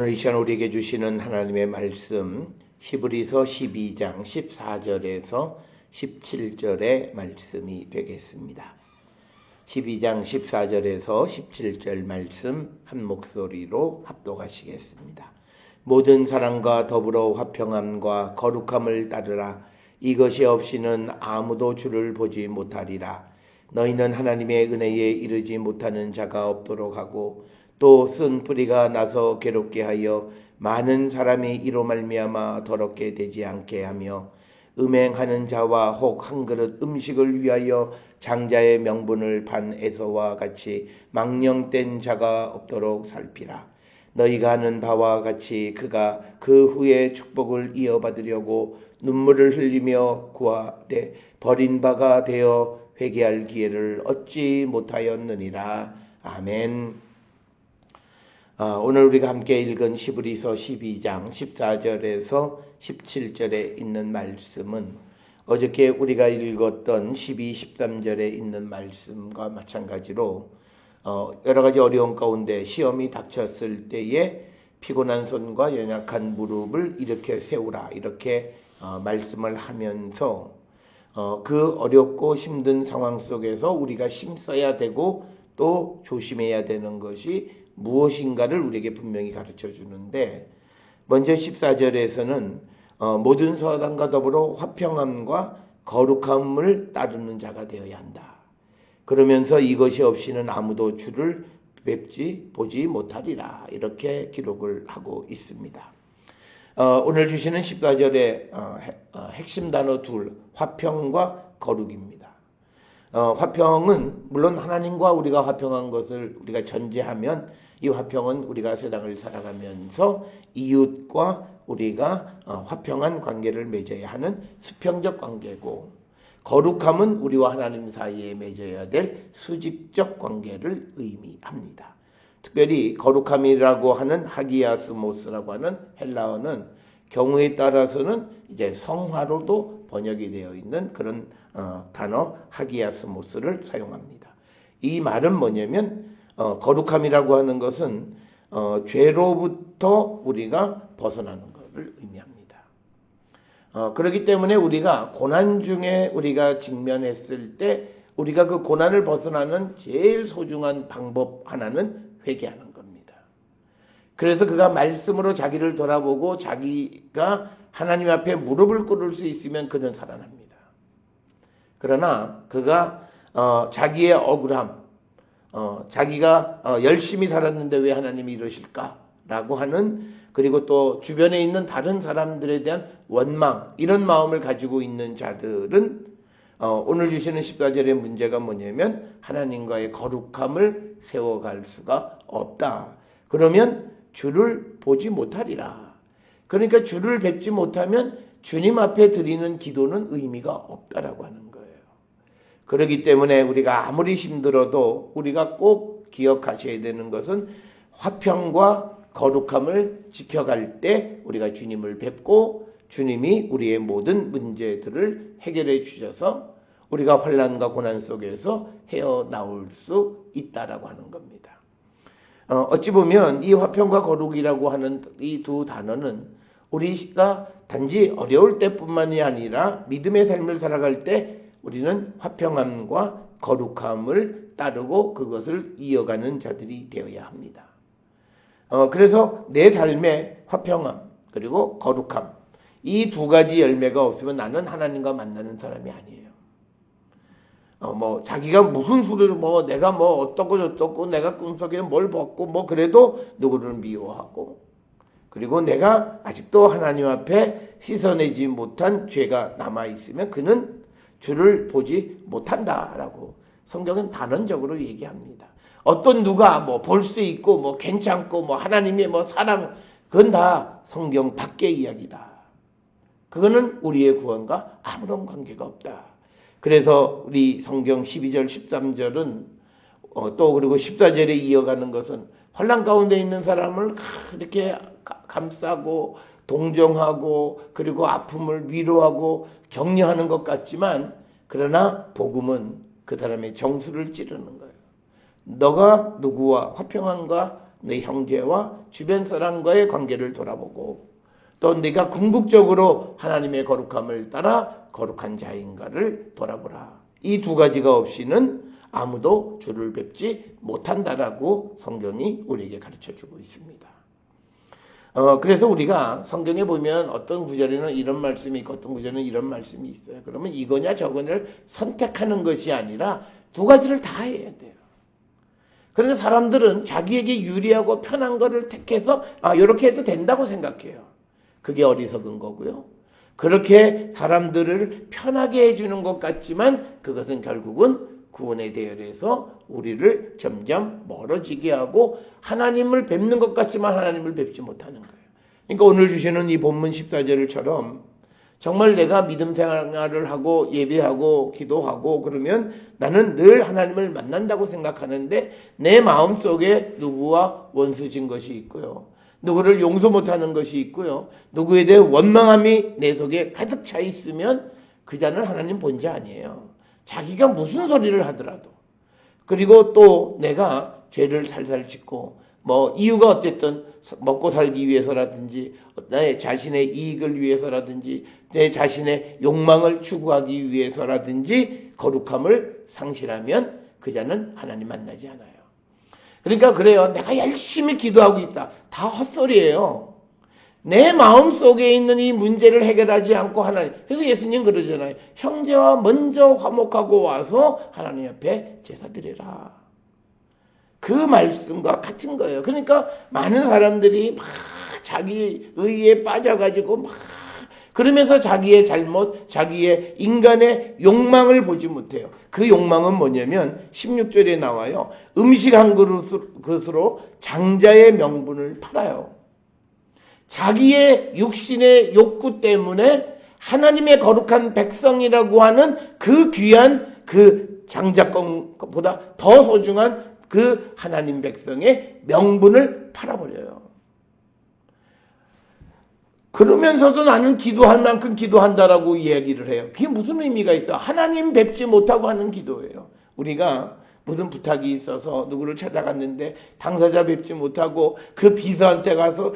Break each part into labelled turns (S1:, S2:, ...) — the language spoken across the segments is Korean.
S1: 오늘 이 시간 우리에게 주시는 하나님의 말씀 히브리서 12장 14절에서 17절의 말씀이 되겠습니다. 12장 14절에서 17절 말씀 한 목소리로 합독하시겠습니다. 모든 사람과 더불어 화평함과 거룩함을 따르라. 이것이 없이는 아무도 주를 보지 못하리라. 너희는 하나님의 은혜에 이르지 못하는 자가 없도록 하고 또 쓴 뿌리가 나서 괴롭게 하여 많은 사람이 이로 말미암아 더럽게 되지 않게 하며 음행하는 자와 혹 한 그릇 음식을 위하여 장자의 명분을 판 에서와 같이 망령된 자가 없도록 살피라. 너희가 하는 바와 같이 그가 그 후에 축복을 이어받으려고 눈물을 흘리며 구하되 버린 바가 되어 회개할 기회를 얻지 못하였느니라. 아멘. 오늘 우리가 함께 읽은 히브리서 12장 14절에서 17절에 있는 말씀은 어저께 우리가 읽었던 12, 13절에 있는 말씀과 마찬가지로 여러 가지 어려운 가운데 시험이 닥쳤을 때에 피곤한 손과 연약한 무릎을 일으켜 세우라 이렇게 말씀을 하면서 그 어렵고 힘든 상황 속에서 우리가 힘써야 되고 또 조심해야 되는 것이 무엇인가를 우리에게 분명히 가르쳐 주는데, 먼저 14절에서는 모든 사람과 더불어 화평함과 거룩함을 따르는 자가 되어야 한다. 그러면서 이것이 없이는 아무도 주를 보지 못하리라 이렇게 기록을 하고 있습니다. 오늘 주시는 14절의 핵심 단어 둘, 화평과 거룩입니다. 화평은 물론 하나님과 우리가 화평한 것을 우리가 전제하면 이 화평은 우리가 세상을 살아가면서 이웃과 우리가 화평한 관계를 맺어야 하는 수평적 관계고, 거룩함은 우리와 하나님 사이에 맺어야 될 수직적 관계를 의미합니다. 특별히 거룩함이라고 하는 하기아스모스라고 하는 헬라어는 경우에 따라서는 이제 성화로도 번역이 되어 있는 그런 단어 하기아스모스를 사용합니다. 이 말은 뭐냐면 거룩함이라고 하는 것은 죄로부터 우리가 벗어나는 것을 의미합니다. 그렇기 때문에 우리가 고난 중에 우리가 직면했을 때 우리가 그 고난을 벗어나는 제일 소중한 방법 하나는 회개하는 겁니다. 그래서 그가 말씀으로 자기를 돌아보고 자기가 하나님 앞에 무릎을 꿇을 수 있으면 그는 살아납니다. 그러나 그가 자기의 억울함, 자기가 열심히 살았는데 왜 하나님이 이러실까라고 하는, 그리고 또 주변에 있는 다른 사람들에 대한 원망, 이런 마음을 가지고 있는 자들은 오늘 주시는 14절의 문제가 뭐냐면 하나님과의 거룩함을 세워갈 수가 없다. 그러면 주를 보지 못하리라. 그러니까 주를 뵙지 못하면 주님 앞에 드리는 기도는 의미가 없다라고 하는 거예요. 그렇기 때문에 우리가 아무리 힘들어도 우리가 꼭 기억하셔야 되는 것은 화평과 거룩함을 지켜갈 때 우리가 주님을 뵙고 주님이 우리의 모든 문제들을 해결해 주셔서 우리가 환난과 고난 속에서 헤어나올 수 있다라고 하는 겁니다. 어찌 보면 이 화평과 거룩이라고 하는 이 두 단어는 우리가 단지 어려울 때뿐만이 아니라 믿음의 삶을 살아갈 때 우리는 화평함과 거룩함을 따르고 그것을 이어가는 자들이 되어야 합니다. 그래서 내 삶에 화평함 그리고 거룩함, 이 두 가지 열매가 없으면 나는 하나님과 만나는 사람이 아니에요. 자기가 무슨 수를 내가 어떻고 저떻고 내가 꿈속에 뭘 벗고 그래도 누구를 미워하고, 그리고 내가 아직도 하나님 앞에 씻어내지 못한 죄가 남아있으면 그는 주를 보지 못한다라고 성경은 단언적으로 얘기합니다. 어떤 누가 볼 수 있고 괜찮고 하나님의 사랑, 그건 다 성경 밖의 이야기다. 그거는 우리의 구원과 아무런 관계가 없다. 그래서 우리 성경 12절 13절은 또 그리고 14절에 이어가는 것은 환난 가운데 있는 사람을 이렇게 감싸고 동정하고 그리고 아픔을 위로하고 격려하는 것 같지만, 그러나 복음은 그 사람의 정수를 찌르는 거예요. 너가 누구와 화평함과 내 형제와 주변 사람과의 관계를 돌아보고 또 네가 궁극적으로 하나님의 거룩함을 따라 거룩한 자인가를 돌아보라. 이 두 가지가 없이는 아무도 주를 뵙지 못한다라고 성경이 우리에게 가르쳐주고 있습니다. 그래서 우리가 성경에 보면 어떤 구절에는 이런 말씀이 있고 어떤 구절에는 이런 말씀이 있어요. 그러면 이거냐 저거냐를 선택하는 것이 아니라 두 가지를 다 해야 돼요. 그런데 사람들은 자기에게 유리하고 편한 거를 택해서 이렇게 해도 된다고 생각해요. 그게 어리석은 거고요. 그렇게 사람들을 편하게 해주는 것 같지만 그것은 결국은 구원의 대열에서 우리를 점점 멀어지게 하고 하나님을 뵙는 것 같지만 하나님을 뵙지 못하는 거예요. 그러니까 오늘 주시는 이 본문 14절처럼 정말 내가 믿음 생활을 하고 예배하고 기도하고 그러면 나는 늘 하나님을 만난다고 생각하는데 내 마음속에 누구와 원수진 것이 있고요. 누구를 용서 못하는 것이 있고요. 누구에 대해 원망함이 내 속에 가득 차 있으면 그 자는 하나님 본 자 아니에요. 자기가 무슨 소리를 하더라도 그리고 또 내가 죄를 살살 짓고 이유가 어쨌든 먹고 살기 위해서라든지 내 자신의 이익을 위해서라든지 내 자신의 욕망을 추구하기 위해서라든지 거룩함을 상실하면 그 자는 하나님 만나지 않아요. 그러니까 그래요. 내가 열심히 기도하고 있다. 다 헛소리예요. 내 마음속에 있는 이 문제를 해결하지 않고 하나님. 그래서 예수님 그러잖아요. 형제와 먼저 화목하고 와서 하나님 앞에 제사 드려라. 그 말씀과 같은 거예요. 그러니까 많은 사람들이 막 자기 의에 빠져가지고 막 그러면서 자기의 잘못, 자기의 인간의 욕망을 보지 못해요. 그 욕망은 뭐냐면 16절에 나와요. 음식 한 그릇으로 장자의 명분을 팔아요. 자기의 육신의 욕구 때문에 하나님의 거룩한 백성이라고 하는 그 귀한 그 장자권보다 더 소중한 그 하나님 백성의 명분을 팔아버려요. 그러면서도 나는 기도할 만큼 기도한다라고 이야기를 해요. 그게 무슨 의미가 있어? 하나님 뵙지 못하고 하는 기도예요. 우리가 무슨 부탁이 있어서 누구를 찾아갔는데 당사자 뵙지 못하고 그 비서한테 가서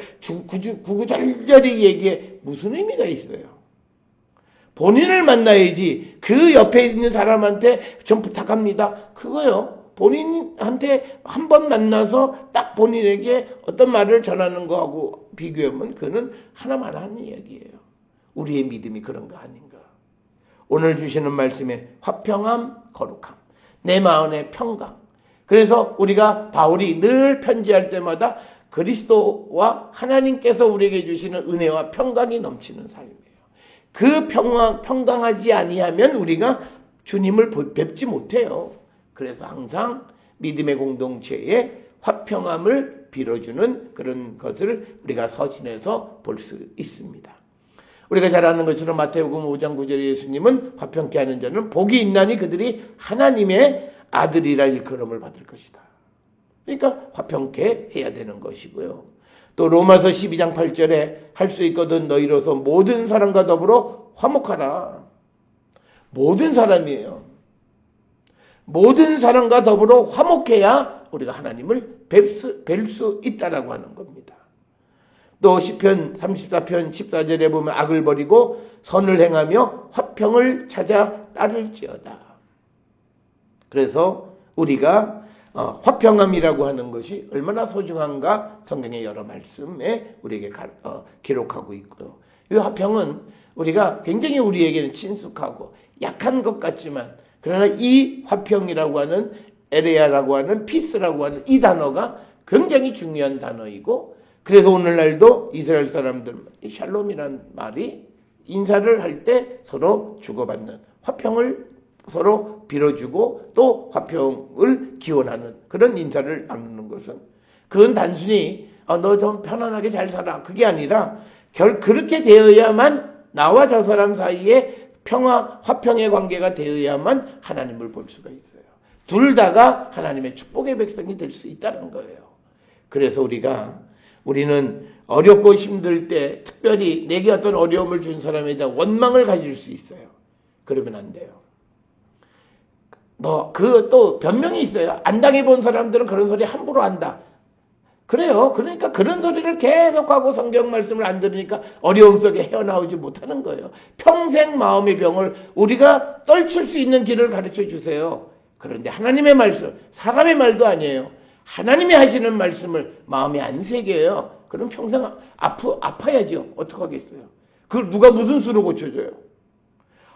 S1: 구구절절히 얘기해. 무슨 의미가 있어요? 본인을 만나야지. 그 옆에 있는 사람한테 좀 부탁합니다. 그거요. 본인한테 한 번 만나서 딱 본인에게 어떤 말을 전하는 거하고 비교하면 그거는 하나만 하는 이야기예요. 우리의 믿음이 그런 거 아닌가. 오늘 주시는 말씀에 화평함, 거룩함. 내 마음의 평강. 그래서 우리가 바울이 늘 편지할 때마다 그리스도와 하나님께서 우리에게 주시는 은혜와 평강이 넘치는 삶이에요. 그 평강하지 아니하면 우리가 주님을 뵙지 못해요. 그래서 항상 믿음의 공동체에 화평함을 빌어주는 그런 것을 우리가 서신에서 볼 수 있습니다. 우리가 잘 아는 것처럼 마태복음 5장 9절에 예수님은 화평케 하는 자는 복이 있나니 그들이 하나님의 아들이라 일컬음을 받을 것이다. 그러니까 화평케 해야 되는 것이고요. 또 로마서 12장 8절에 할 수 있거든 너희로서 모든 사람과 더불어 화목하라. 모든 사람이에요. 모든 사람과 더불어 화목해야 우리가 하나님을 뵐 수 있다라고 하는 겁니다. 또 시편 34편 14절에 보면 악을 버리고 선을 행하며 화평을 찾아 따를지어다. 그래서 우리가 화평함이라고 하는 것이 얼마나 소중한가 성경의 여러 말씀에 우리에게 기록하고 있고요. 이 화평은 우리가 굉장히 우리에게는 친숙하고 약한 것 같지만 그러나 이 화평이라고 하는 에레아라고 하는 피스라고 하는 이 단어가 굉장히 중요한 단어이고 그래서 오늘날도 이스라엘 사람들 샬롬이라는 말이 인사를 할 때 서로 주고받는 화평을 서로 빌어주고 또 화평을 기원하는 그런 인사를 나누는 것은 그건 단순히 너 좀 편안하게 잘 살아 그게 아니라 그렇게 되어야만 나와 저 사람 사이에 화평의 관계가 되어야만 하나님을 볼 수가 있어요. 둘 다가 하나님의 축복의 백성이 될 수 있다는 거예요. 그래서 우리는 어렵고 힘들 때 특별히 내게 어떤 어려움을 준 사람에 대한 원망을 가질 수 있어요. 그러면 안 돼요. 또 변명이 있어요. 안 당해본 사람들은 그런 소리 함부로 한다. 그래요. 그러니까 그런 소리를 계속하고 성경 말씀을 안 들으니까 어려움 속에 헤어나오지 못하는 거예요. 평생 마음의 병을 우리가 떨칠 수 있는 길을 가르쳐 주세요. 그런데 하나님의 말씀, 사람의 말도 아니에요. 하나님이 하시는 말씀을 마음에 안 새겨요. 그럼 평생 아파야죠. 어떡하겠어요. 그걸 누가 무슨 수로 고쳐줘요.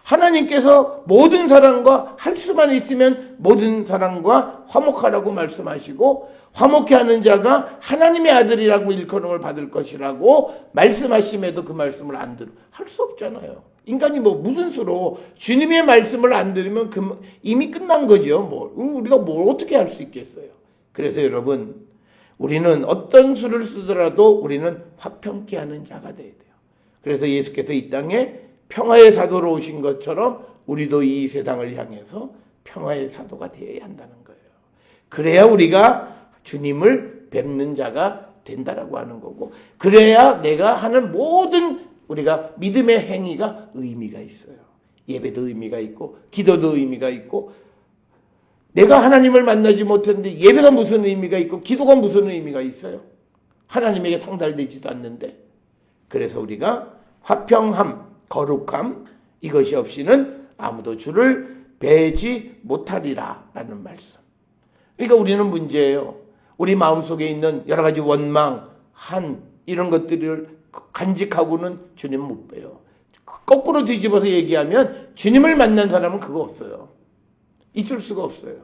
S1: 하나님께서 모든 사람과 할 수만 있으면 모든 사람과 화목하라고 말씀하시고 화목해 하는 자가 하나님의 아들이라고 일컬음을 받을 것이라고 말씀하심에도 그 말씀을 안 들어 할 수 없잖아요. 인간이 뭐 무슨 수로 주님의 말씀을 안 들으면 이미 끝난 거죠. 우리가 뭘 어떻게 할 수 있겠어요. 그래서 여러분, 우리는 어떤 수를 쓰더라도 우리는 화평케 하는 자가 돼야 돼요. 그래서 예수께서 이 땅에 평화의 사도로 오신 것처럼 우리도 이 세상을 향해서 평화의 사도가 되어야 한다는 거예요. 그래야 우리가 주님을 뵙는 자가 된다라고 하는 거고, 그래야 내가 하는 모든 우리가 믿음의 행위가 의미가 있어요. 예배도 의미가 있고 기도도 의미가 있고, 내가 하나님을 만나지 못했는데 예배가 무슨 의미가 있고 기도가 무슨 의미가 있어요? 하나님에게 상달되지도 않는데. 그래서 우리가 화평함, 거룩함, 이것이 없이는 아무도 주를 뵈지 못하리라 라는 말씀. 그러니까 우리는 문제예요. 우리 마음속에 있는 여러 가지 원망, 이런 것들을 간직하고는 주님 못 봬요. 거꾸로 뒤집어서 얘기하면 주님을 만난 사람은 그거 없어요. 있을 수가 없어요.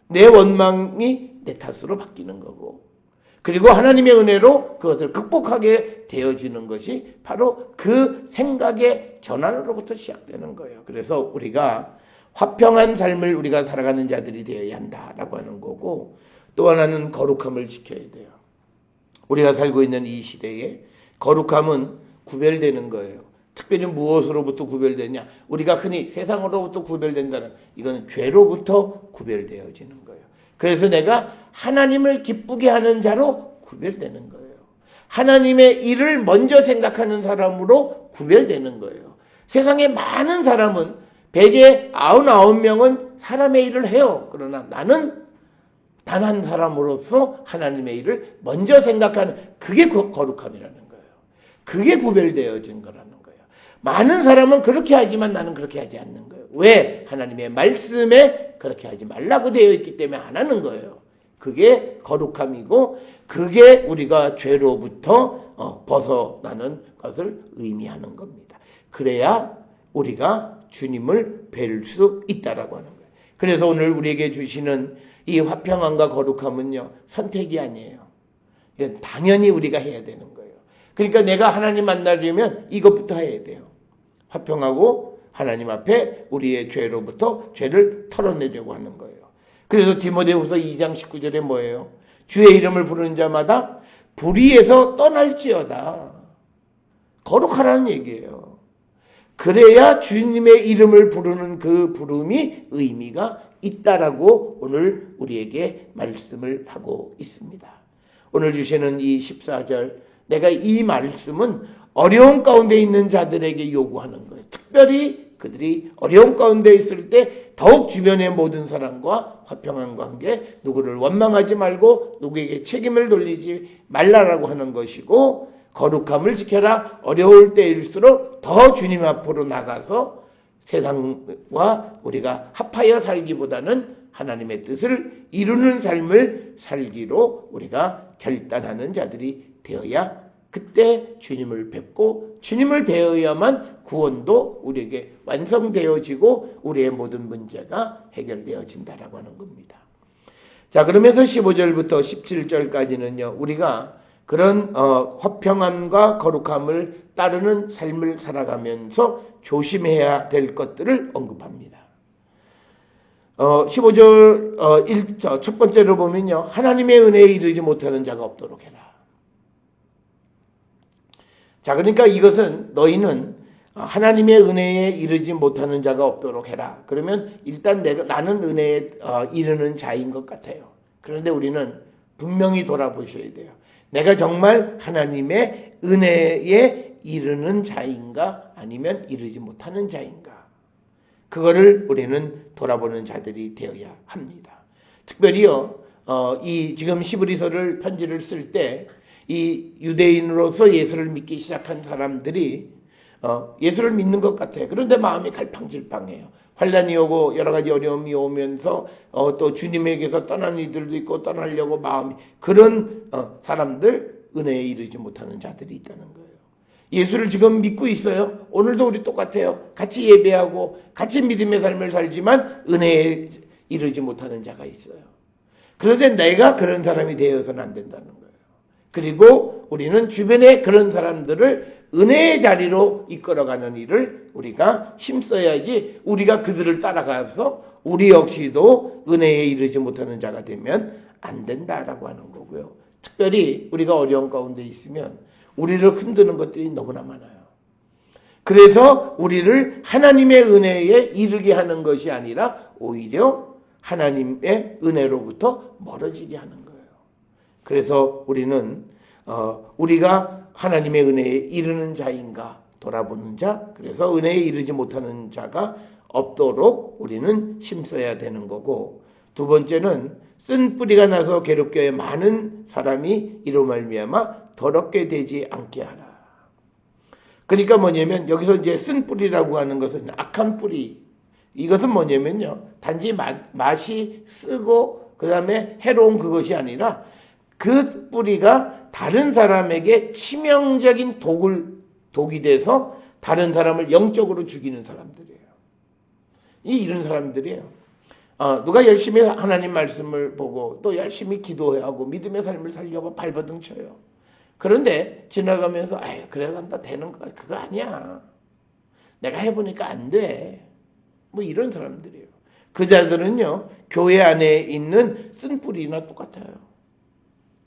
S1: 내 원망이 내 탓으로 바뀌는 거고, 그리고 하나님의 은혜로 그것을 극복하게 되어지는 것이 바로 그 생각의 전환으로부터 시작되는 거예요. 그래서 우리가 화평한 삶을 우리가 살아가는 자들이 되어야 한다라고 하는 거고, 또 하나는 거룩함을 지켜야 돼요. 우리가 살고 있는 이 시대에 거룩함은 구별되는 거예요. 특별히 무엇으로부터 구별되냐? 우리가 흔히 세상으로부터 구별된다는, 이건 죄로부터 구별되어지는 거예요. 그래서 내가 하나님을 기쁘게 하는 자로 구별되는 거예요. 하나님의 일을 먼저 생각하는 사람으로 구별되는 거예요. 세상에 많은 사람은 100에 99명은 사람의 일을 해요. 그러나 나는 단 한 사람으로서 하나님의 일을 먼저 생각하는, 그게 거룩함이라는 거예요. 그게 구별되어진 거라는 거예요. 많은 사람은 그렇게 하지만 나는 그렇게 하지 않는 거예요. 왜? 하나님의 말씀에 그렇게 하지 말라고 되어 있기 때문에 안 하는 거예요. 그게 거룩함이고, 그게 우리가 죄로부터 벗어나는 것을 의미하는 겁니다. 그래야 우리가 주님을 뵐 수 있다라고 하는 거예요. 그래서 오늘 우리에게 주시는 이 화평함과 거룩함은요, 선택이 아니에요. 이건 당연히 우리가 해야 되는 거예요. 그러니까 내가 하나님 만나려면 이것부터 해야 돼요. 화평하고 하나님 앞에 우리의 죄로부터 죄를 털어내려고 하는 거예요. 그래서 디모데후서 2장 19절에 뭐예요? 주의 이름을 부르는 자마다 불의에서 떠날지어다. 거룩하라는 얘기예요. 그래야 주님의 이름을 부르는 그 부름이 의미가 있다라고 오늘 우리에게 말씀을 하고 있습니다. 오늘 주시는 이 14절, 내가 이 말씀은 어려운 가운데 있는 자들에게 요구하는 거예요. 특별히 그들이 어려운 가운데 있을 때 더욱 주변의 모든 사람과 화평한 관계, 누구를 원망하지 말고 누구에게 책임을 돌리지 말라라고 하는 것이고, 거룩함을 지켜라. 어려울 때일수록 더 주님 앞으로 나가서 세상과 우리가 합하여 살기보다는 하나님의 뜻을 이루는 삶을 살기로 우리가 결단하는 자들이 되어야, 그때 주님을 뵙고 주님을 뵈어야만 구원도 우리에게 완성되어지고 우리의 모든 문제가 해결되어진다라고 하는 겁니다. 자, 그러면서 15절부터 17절까지는요, 우리가 그런 화평함과 거룩함을 따르는 삶을 살아가면서 조심해야 될 것들을 언급합니다. 15절 첫 번째로 보면요, 하나님의 은혜에 이르지 못하는 자가 없도록 해라. 자, 그러니까 이것은 너희는 하나님의 은혜에 이르지 못하는 자가 없도록 해라. 그러면 일단 나는 은혜에 이르는 자인 것 같아요. 그런데 우리는 분명히 돌아보셔야 돼요. 내가 정말 하나님의 은혜에 이르는 자인가, 아니면 이르지 못하는 자인가. 그거를 우리는 돌아보는 자들이 되어야 합니다. 특별히요, 이 지금 히브리서를 편지를 쓸 때 이 유대인으로서 예수를 믿기 시작한 사람들이 예수를 믿는 것 같아요. 그런데 마음이 갈팡질팡해요. 환난이 오고 여러 가지 어려움이 오면서 또 주님에게서 떠나는 이들도 있고 떠나려고 마음이 그런 사람들 은혜에 이르지 못하는 자들이 있다는 거예요. 예수를 지금 믿고 있어요. 오늘도 우리 똑같아요. 같이 예배하고 같이 믿음의 삶을 살지만 은혜에 이르지 못하는 자가 있어요. 그런데 내가 그런 사람이 되어서는 안 된다는 거예요. 그리고 우리는 주변에 그런 사람들을 은혜의 자리로 이끌어가는 일을 우리가 힘써야지 우리가 그들을 따라가서 우리 역시도 은혜에 이르지 못하는 자가 되면 안 된다라고 하는 거고요. 특별히 우리가 어려운 가운데 있으면 우리를 흔드는 것들이 너무나 많아요. 그래서 우리를 하나님의 은혜에 이르게 하는 것이 아니라 오히려 하나님의 은혜로부터 멀어지게 하는 거예요. 그래서 우리는 우리가 하나님의 은혜에 이르는 자인가 돌아보는 자, 그래서 은혜에 이르지 못하는 자가 없도록 우리는 힘써야 되는 거고, 두 번째는 쓴 뿌리가 나서 괴롭게 해 많은 사람이 이로 말미암아 더럽게 되지 않게 하라. 그러니까 뭐냐면 여기서 이제 쓴 뿌리라고 하는 것은 악한 뿌리. 이것은 뭐냐면요, 단지 맛이 쓰고 그 다음에 해로운 그것이 아니라 그 뿌리가 다른 사람에게 치명적인 독이 돼서 다른 사람을 영적으로 죽이는 사람들이에요. 이런 사람들이에요. 누가 열심히 하나님 말씀을 보고 또 열심히 기도하고 믿음의 삶을 살려고 발버둥 쳐요. 그런데 지나가면서 아유 그래 간다 되는 거 그거 아니야. 내가 해보니까 안 돼. 뭐 이런 사람들이에요. 그 자들은요 교회 안에 있는 쓴 뿌리나 똑같아요.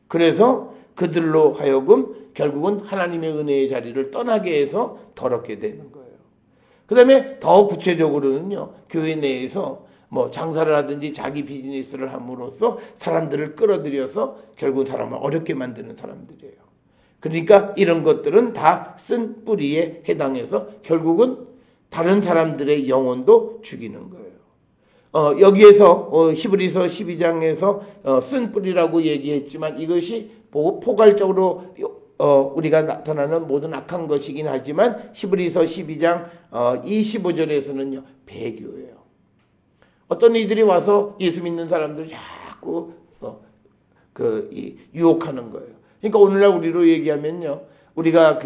S1: 그래서 그들로 하여금 결국은 하나님의 은혜의 자리를 떠나게 해서 더럽게 되는 거예요. 그 다음에 더 구체적으로는요, 교회 내에서 뭐 장사를 하든지 자기 비즈니스를 함으로써 사람들을 끌어들여서 결국 사람을 어렵게 만드는 사람들이에요. 그러니까 이런 것들은 다 쓴 뿌리에 해당해서 결국은 다른 사람들의 영혼도 죽이는 거예요. 여기에서 히브리서 12장에서 쓴 뿌리라고 얘기했지만 이것이 포괄적으로 우리가 나타나는 모든 악한 것이긴 하지만 히브리서 12장 25절에서는요 배교예요. 어떤 이들이 와서 예수 믿는 사람들을 자꾸 유혹하는 거예요. 그러니까 오늘날 우리로 얘기하면요 우리가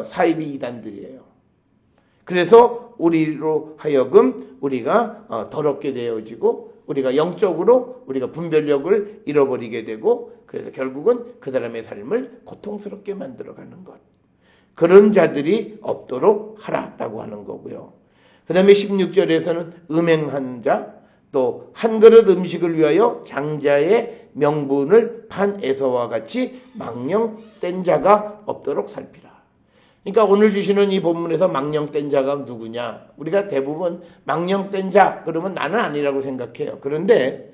S1: 사이비 이단들이에요. 그래서 우리로 하여금 우리가 더럽게 되어지고 우리가 영적으로 우리가 분별력을 잃어버리게 되고 그래서 결국은 그 사람의 삶을 고통스럽게 만들어가는 것. 그런 자들이 없도록 하라라고 하는 거고요. 그 다음에 16절에서는 음행한 자, 또 한 그릇 음식을 위하여 장자의 명분을 판 에서와 같이 망령된 자가 없도록 살피라. 그러니까 오늘 주시는 이 본문에서 망령된 자가 누구냐? 우리가 대부분 망령된 자 그러면 나는 아니라고 생각해요. 그런데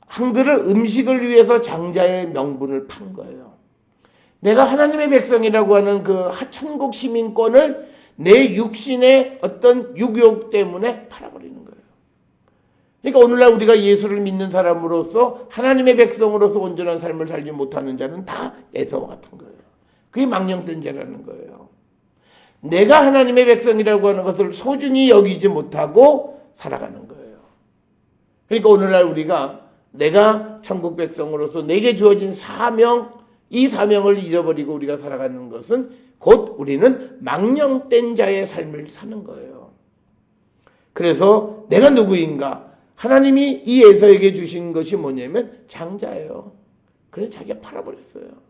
S1: 한 그릇 음식을 위해서 장자의 명분을 판 거예요. 내가 하나님의 백성이라고 하는 그 천국 시민권을 내 육신의 어떤 유욕 때문에 팔아버리는 거예요. 그러니까 오늘날 우리가 예수를 믿는 사람으로서 하나님의 백성으로서 온전한 삶을 살지 못하는 자는 다 에서와 같은 거예요. 그게 망령된 자라는 거예요. 내가 하나님의 백성이라고 하는 것을 소중히 여기지 못하고 살아가는 거예요. 그러니까 오늘날 우리가 내가 천국 백성으로서 내게 주어진 사명, 이 사명을 잃어버리고 우리가 살아가는 것은 곧 우리는 망령된 자의 삶을 사는 거예요. 그래서 내가 누구인가? 하나님이 이 에서에게 주신 것이 뭐냐면 장자예요. 그래서 자기가 팔아버렸어요.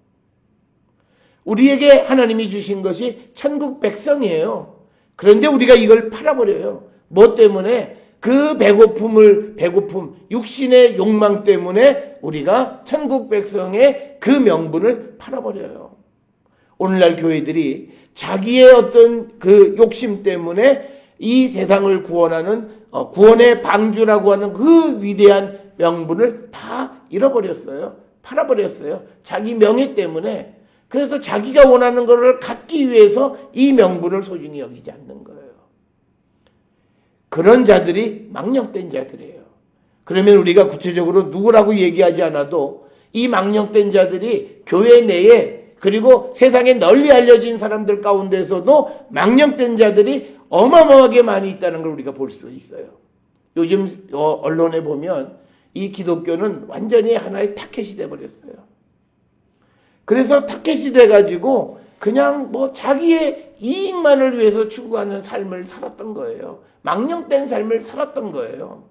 S1: 우리에게 하나님이 주신 것이 천국 백성이에요. 그런데 우리가 이걸 팔아버려요. 뭐 때문에? 그 배고픔, 육신의 욕망 때문에 우리가 천국 백성의 그 명분을 팔아버려요. 오늘날 교회들이 자기의 어떤 그 욕심 때문에 이 세상을 구원하는 구원의 방주라고 하는 그 위대한 명분을 다 잃어버렸어요. 팔아버렸어요. 자기 명예 때문에. 그래서 자기가 원하는 것을 갖기 위해서 이 명분을 소중히 여기지 않는 거예요. 그런 자들이 망령된 자들이에요. 그러면 우리가 구체적으로 누구라고 얘기하지 않아도 이 망령된 자들이 교회 내에 그리고 세상에 널리 알려진 사람들 가운데서도 망령된 자들이 어마어마하게 많이 있다는 걸 우리가 볼 수 있어요. 요즘 언론에 보면 이 기독교는 완전히 하나의 타켓이 돼버렸어요. 그래서 타켓이 돼가지고 그냥 자기의 이익만을 위해서 추구하는 삶을 살았던 거예요. 망령된 삶을 살았던 거예요.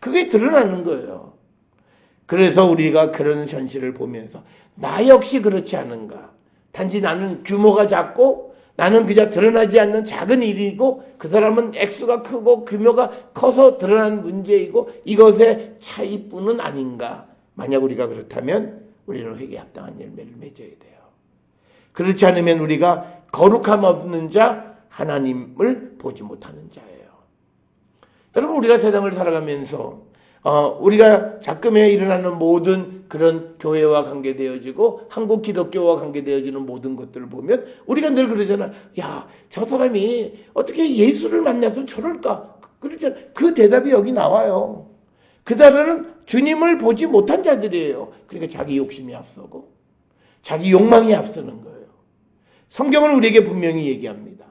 S1: 그게 드러나는 거예요. 그래서 우리가 그런 현실을 보면서 나 역시 그렇지 않은가. 단지 나는 규모가 작고 나는 그냥 드러나지 않는 작은 일이고 그 사람은 액수가 크고 규모가 커서 드러난 문제이고 이것의 차이뿐은 아닌가. 만약 우리가 그렇다면 우리는 회개에 합당한 열매를 맺어야 돼요. 그렇지 않으면 우리가 거룩함 없는 자, 하나님을 보지 못하는 자예요. 여러분, 우리가 세상을 살아가면서 우리가 작금에 일어나는 모든 그런 교회와 관계되어지고 한국 기독교와 관계되어지는 모든 것들을 보면 우리가 늘 그러잖아. 야, 저 사람이 어떻게 예수를 만나서 저럴까? 그러잖아. 그 대답이 여기 나와요. 그들은 주님을 보지 못한 자들이에요. 그러니까 자기 욕심이 앞서고 자기 욕망이 앞서는 거예요. 성경은 우리에게 분명히 얘기합니다.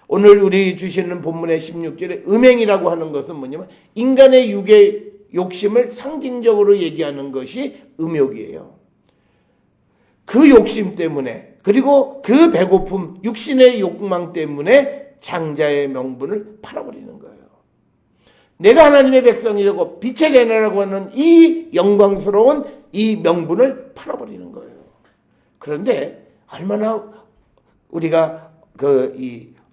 S1: 오늘 우리 주시는 본문의 16절에 음행이라고 하는 것은 뭐냐면 인간의 육의 욕심을 상징적으로 얘기하는 것이 음욕이에요. 그 욕심 때문에 그리고 그 배고픔, 육신의 욕망 때문에 장자의 명분을 팔아버리는 거예요. 내가 하나님의 백성이라고 빛의 계나라고 하는 이 영광스러운 이 명분을 팔아버리는 거예요. 그런데 얼마나 우리가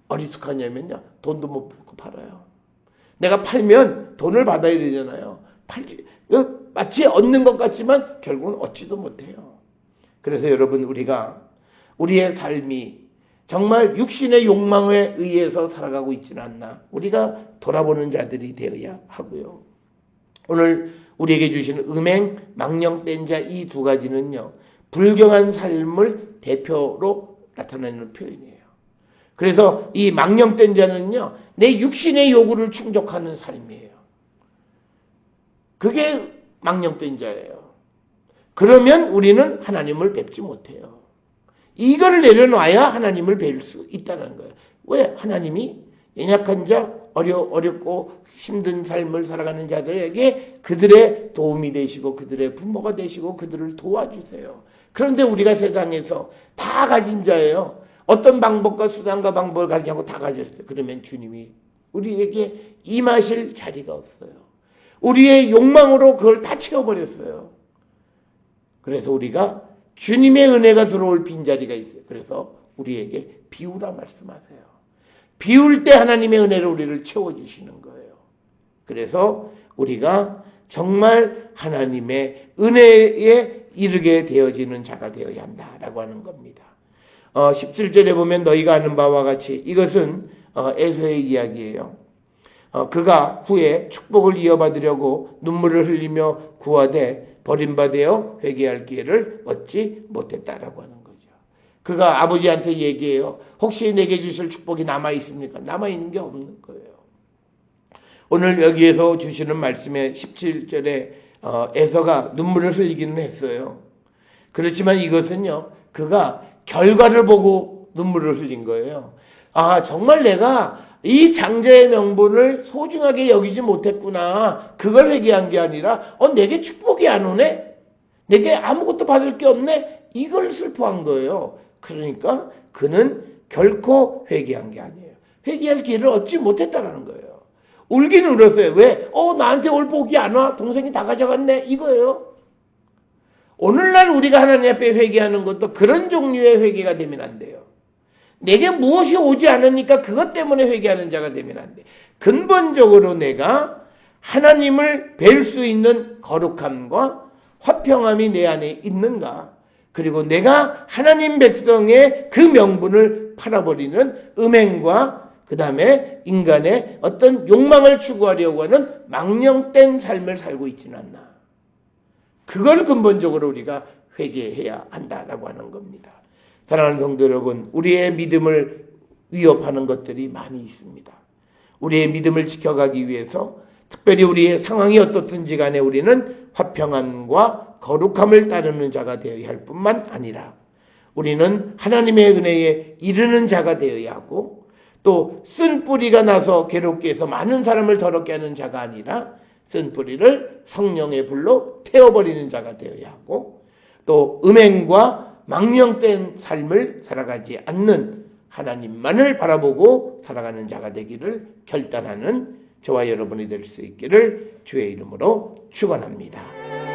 S1: 어리숙하냐면요. 돈도 못 받고 팔아요. 내가 팔면 돈을 받아야 되잖아요. 마치 얻는 것 같지만 결국은 얻지도 못해요. 그래서 여러분, 우리가 우리의 삶이 정말 육신의 욕망에 의해서 살아가고 있지는 않나. 우리가 돌아보는 자들이 되어야 하고요. 오늘 우리에게 주시는 음행, 망령된 자 이 두 가지는요. 불경한 삶을 대표로 나타내는 표현이에요. 그래서 이 망령된 자는요. 내 육신의 요구를 충족하는 삶이에요. 그게 망령된 자예요. 그러면 우리는 하나님을 뵙지 못해요. 이걸 내려놔야 하나님을 뵐 수 있다는 거예요. 왜? 하나님이 연약한 자, 어렵고 힘든 삶을 살아가는 자들에게 그들의 도움이 되시고 그들의 부모가 되시고 그들을 도와주세요. 그런데 우리가 세상에서 다 가진 자예요. 어떤 방법과 수단과 방법을 가지고 다 가졌어요. 그러면 주님이 우리에게 임하실 자리가 없어요. 우리의 욕망으로 그걸 다 채워버렸어요. 그래서 우리가 주님의 은혜가 들어올 빈자리가 있어요. 그래서 우리에게 비우라 말씀하세요. 비울 때 하나님의 은혜로 우리를 채워주시는 거예요. 그래서 우리가 정말 하나님의 은혜에 이르게 되어지는 자가 되어야 한다라고 하는 겁니다. 17절에 보면 너희가 아는 바와 같이 이것은 에서의 이야기예요. 그가 후에 축복을 이어받으려고 눈물을 흘리며 구하되 버림받아 회개할 기회를 얻지 못했다라고 하는 거죠. 그가 아버지한테 얘기해요. 혹시 내게 주실 축복이 남아있습니까? 남아있는 게 없는 거예요. 오늘 여기에서 주시는 말씀에 17절에 에서가 눈물을 흘리기는 했어요. 그렇지만 이것은요. 그가 결과를 보고 눈물을 흘린 거예요. 아, 정말 내가 이 장자의 명분을 소중하게 여기지 못했구나. 그걸 회개한 게 아니라 내게 축복이 안 오네? 내게 아무것도 받을 게 없네? 이걸 슬퍼한 거예요. 그러니까 그는 결코 회개한 게 아니에요. 회개할 기회를 얻지 못했다는 거예요. 울기는 울었어요. 왜? 나한테 올 복이 안 와? 동생이 다 가져갔네? 이거예요. 오늘날 우리가 하나님 앞에 회개하는 것도 그런 종류의 회개가 되면 안 돼요. 내게 무엇이 오지 않으니까 그것 때문에 회개하는 자가 되면 안 돼. 근본적으로 내가 하나님을 뵐 수 있는 거룩함과 화평함이 내 안에 있는가? 그리고 내가 하나님 백성의 그 명분을 팔아버리는 음행과 그 다음에 인간의 어떤 욕망을 추구하려고 하는 망령된 삶을 살고 있지는 않나. 그걸 근본적으로 우리가 회개해야 한다라고 하는 겁니다. 사랑하는 성도 여러분, 우리의 믿음을 위협하는 것들이 많이 있습니다. 우리의 믿음을 지켜가기 위해서 특별히 특별히 우리의 상황이 어떻든지 간에 우리는 화평함과 거룩함을 따르는 자가 되어야 할 뿐만 아니라 우리는 하나님의 은혜에 이르는 자가 되어야 하고 또 쓴 뿌리가 나서 괴롭게 해서 많은 사람을 더럽게 하는 자가 아니라 쓴 뿌리를 성령의 불로 태워버리는 자가 되어야 하고 또 음행과 망령된 삶을 살아가지 않는 하나님만을 바라보고 살아가는 자가 되기를 결단하는 저와 여러분이 될 수 있기를 주의 이름으로 축원합니다.